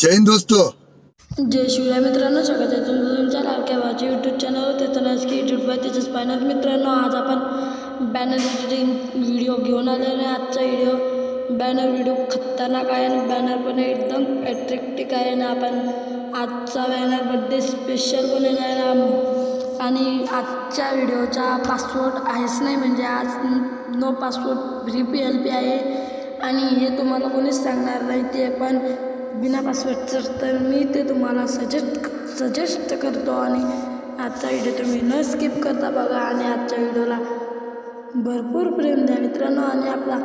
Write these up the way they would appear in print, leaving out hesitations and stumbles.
जय हिंद दोस्तों. जय शिवराय मित्रांनो, स्वागत आहे तुमच्या लाडक्या भावाच्या यूट्यूब चॅनलवर. त्याचं नाव यूट्यूब आहे त्याचे स्पायनर. मित्रांनो, आज आपण बॅनर एडिटिंग व्हिडिओ घेऊन आलेलो आहे. आजचा बॅनर व्हिडिओ खतरनाक आहे आणि बॅनर पण एकदम अट्रॅक्टिव्ह आहे ना. आपण आजचा बॅनर बड्डे स्पेशल बनवला आहे ना. आणि आजच्या व्हिडिओचा पासवर्ड आहेच नाही, म्हणजे आज नो पासवर्ड फ्री PLP आहे आणि हे तुम्हाला कोणीच सांगणार नाही. ते पण बिना पासवर्डचं. तर मी ते तुम्हाला सजेस्ट करतो आणि आजचा व्हिडिओ तुम्ही न स्किप करता बघा आणि आजच्या व्हिडिओला भरपूर प्रेम द्या मित्रांनो. आणि आपला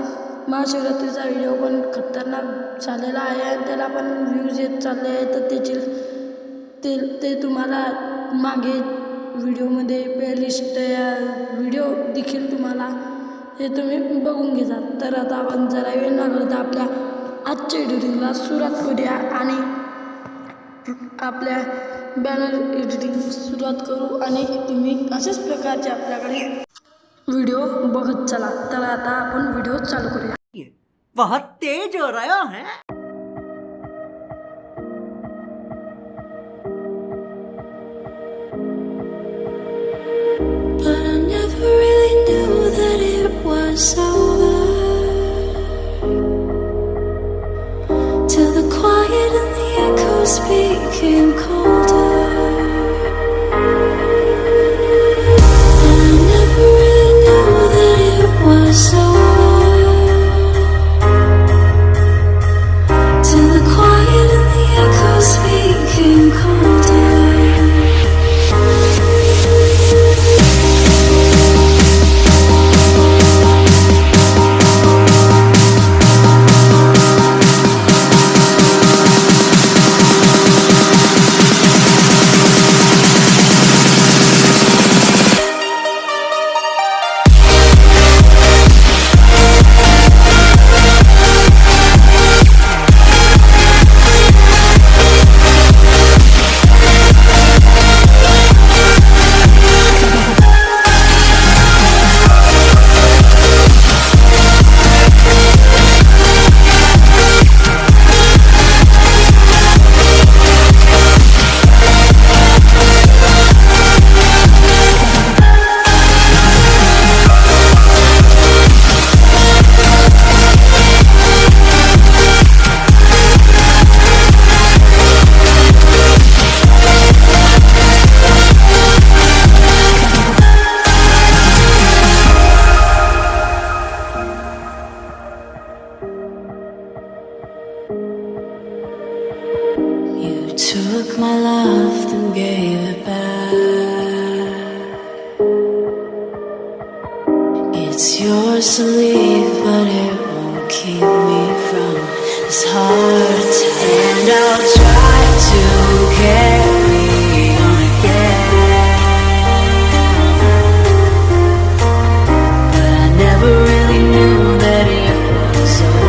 महाशिवरात्रीचा व्हिडिओ पण खतरनाक झालेला आहे आणि त्याला पण व्ह्यूज येत चालले आहेत. तर ते तुम्हाला मागे व्हिडिओमध्ये प्लेलिस्ट या व्हिडिओ देखील तुम्हाला हे तुम्ही बघून घेता. तर आता आपण जरा वेळ न करता आपल्या आजच्या एडिटिंगला सुरुवात करूया आणि आपल्या बॅनर एडिटिंग सुरुवात करू आणि तुम्ही अशाच प्रकारचे आपल्याकडे व्हिडिओ बघत चला. तर आता आपण व्हिडिओ चालू करूया. बहुत तेज हो रहा है. But I never really knew that it was over till the quiet and the echoes became colder. And I never really knew that it was over till the quiet and the echoes became colder. Took my love, then gave it back. It's yours to leave, but it won't keep me from this heart. And I'll try to carry on again, but I never really knew that it was over.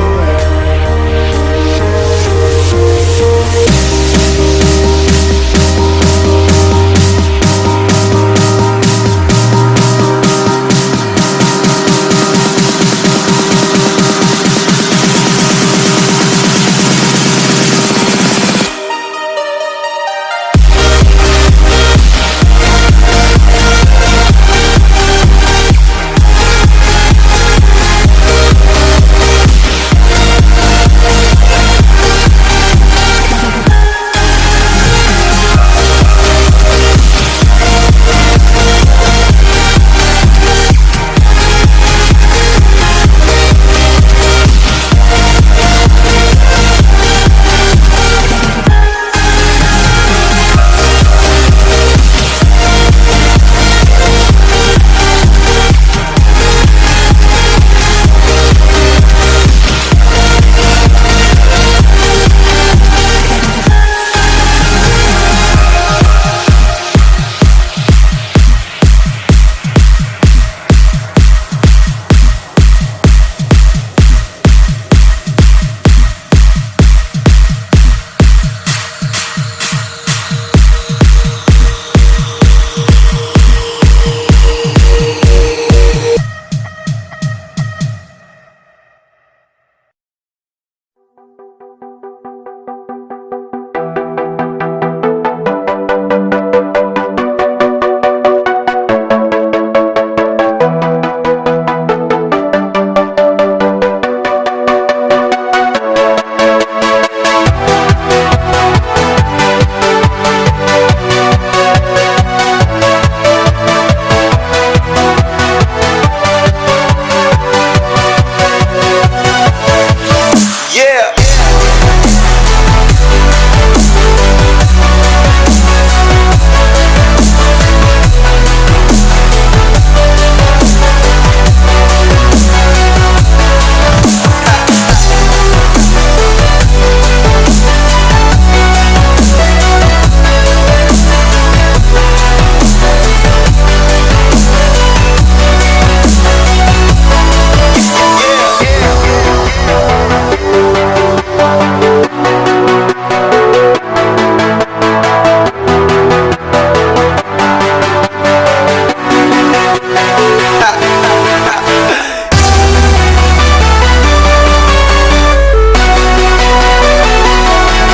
love.